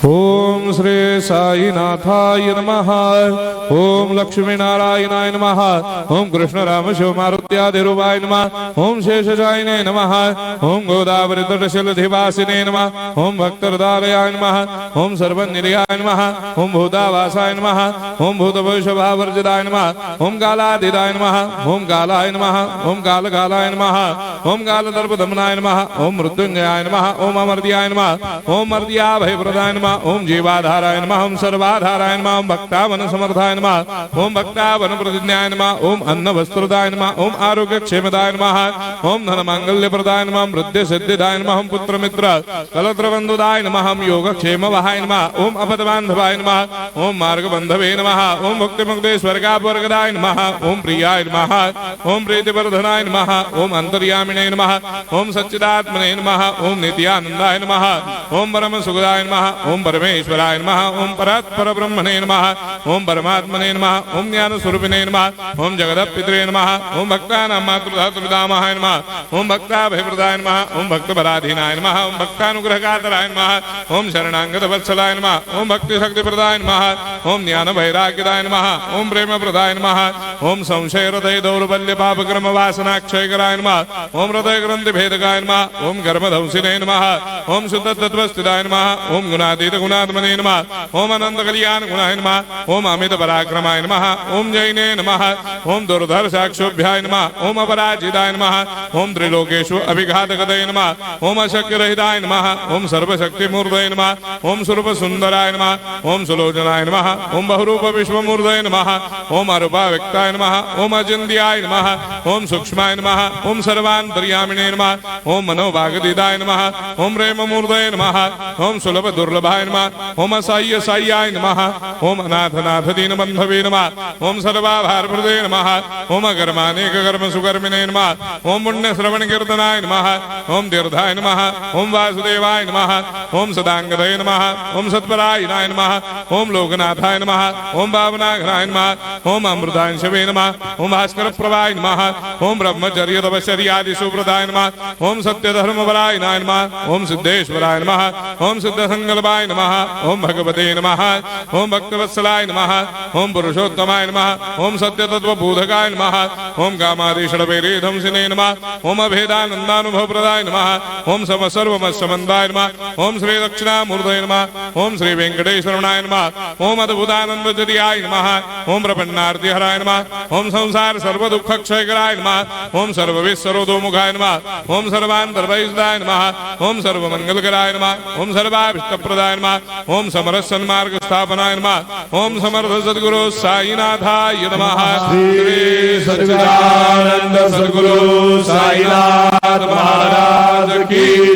ओम श्री साईनाथाय नमः। ओम लक्ष्मी नारायणाय नमः। ओम कृष्ण राम शिव मारुत्यादिरूपाय नमः। ओम शेषशायिने नमः। ओम गोदावरी तटशिलधिवासिने नमः। ओम भक्तहृदयाय नमः। ओम सर्वनिलयाय नमः। ओम भूतावासाय नमः। ओम भूतभविष्यभावर्जिताय नमः। ओम कालातीताय नमः। ओम कालाय नमः। ओम कालकालाय नमः। ओम कालदर्पदमनाय नमः। ओम मृत्युंजयाय नमः। ओम अमर्त्याय नमः। ओम मर्त्याभयप्रदाय नमः। ओम जीवाधाराय नमः। ओम सर्वाधाराय नमः। ओम भक्तावन समर्थाय नमः। ओम भक्तावन प्रतिज्ञाय नमः। ओम अन्न वस्त्रदाय नमः। ओम आरोग्य क्षेमदाय नमः। ओम धन मांगल्य प्रदाय नमः। ओम वृद्धि सिद्धिदाय नमः। ओम पुत्र मित्र कलत्र बंधुदाय नमः। ओम योग क्षेम वहाय नमः। ओम अपद बांधवाय नमः। ओम मार्ग बंधवे नमः। ओम भक्ति मुक्ति स्वर्गापवर्गदाय नमः। ओम प्रियाय नमः। ओम प्रीतिवर्धनाय नमः। ओम अंतर्यामिने नमः। ओम सच्चिदात्मने नमः। ओम नित्यानंदाय नमः। ओम परम सुखदाय नमः। ओम परमेश्वराय नमः। ओम परात्पर ब्रह्मणे नमः। ओम परमात्मने नमः। ओम ज्ञान स्वरूपिणे नमः। ओम जगदपितरे नमः। ओम भक्तानां मातृधातुपितामहाय नमः। ओम भक्ताभयप्रदाय नमः। ओम भक्तपराधीनाय नमः। ओम भक्तानुग्रहकातराय नमः। ओम शरणागत वत्सलाय नमः। ओम भक्ति शक्ति प्रदाय नमः। ओम ज्ञान वैराग्यदाय नमः। ओम प्रेम प्रदाय नमः। ओम संशय हृदय दौर्बल्य पाप कर्म वासना क्षयकराय नमः। ओम हृदय ग्रंथि भेदकाय नमः। ओम कर्मधंसिने नमः। ओम शुद्ध तत्वस्थिताय नमः। ओम गुणातीत गुणात्मने नमः। ओम अनंत कल्याण गुणाय नमः। ओम अमित पराक्रमाय नमः। ओम जैने नमः। ओम दुर्धर्षाक्षोभ्याय नमः। ओम अपराजिताय नमः। ओम त्रिलोकेषु अभिघातकतये नमः। ओम अशक्य रहिताय नमः। ओम सर्वशक्तिमूर्तये नमः। ओम स्वरूप सुंदराय नमः। ओम सुलोचनाय नमः। ओम बहुरूप विश्वमूर्तये नमः। ओम अरूपाव्यक्ताय नमः। ओम अचिन्त्याय नमः। ओम सूक्ष्माय नमः। ओम सर्वान्तर्यामिणे नमः। ओम मनोभागदिदाय नमः। ओम प्रेममूर्तये नमः। ओम सुलभ दुर्लभाय नमः। ओम असाह्य साह्याय नमः। ओम अनाथनाथ दीनबन्धवे नमः। ओम सर्वाभारप्रदे नमः। ओम अकर्मानेक कर्म सुकर्मिणे नमः। ओम पुण्य श्रवण कीर्तनाय नमः। ओम तीर्थाय नमः। ओम वासुदेवाय नमः। ओम सदांगदये नमः। ओम सत्परायणाय नमः। ओम लोकनाथाय नमः। ओम भावनाघ्नाय नमः। ओम अमृतांशवे नमः। ओम भास्कर प्रभाय नमः। ओम ब्रह्मचर्य तपश्चर्यादि सुप्रदाय नमः। ओम सत्यधर्मपरायणाय नमः। ओम सिद्धेश्वराय नमः। ओम सिद्ध संकल्पाय नमः। ओम भगवते नमः। ओम भक्तवत्सलाय नमः। ओम पुरुषोत्तमाय नमः। ओम सत्यतत्त्वबोधकाय नमः। ओम कामादिषडवैरेधंसिने नमः। ओम अभेदानन्दानुभवप्रदाय नमः। ओम सर्वमस्समन्वाय नमः। ओम श्री दक्षिणामूर्तये नमः। ओम श्री वेंकटेश्वरनाय नमः। ओम अद्भुतानन्दजर्याय नमः। ओम प्रपन्नार्तिहराय नमः। ओम संसार सर्वदुःखक्षयकराय नमः। ओम सर्वविश्वरोधोमुखाय नमः। ओम सर्वान्तर्वैसदाय नमः। ओम सर्वमंगलकराय नमः। ओम सर्वाभिष्टप्रदाय नमः। ओम समरस सन्मार्ग स्थापनाय नमः। ओम समर्थ सद्गुरु साईनाथाय नमः। श्री सच्चिदानंद सद्गुरु साईनाथ महाराज की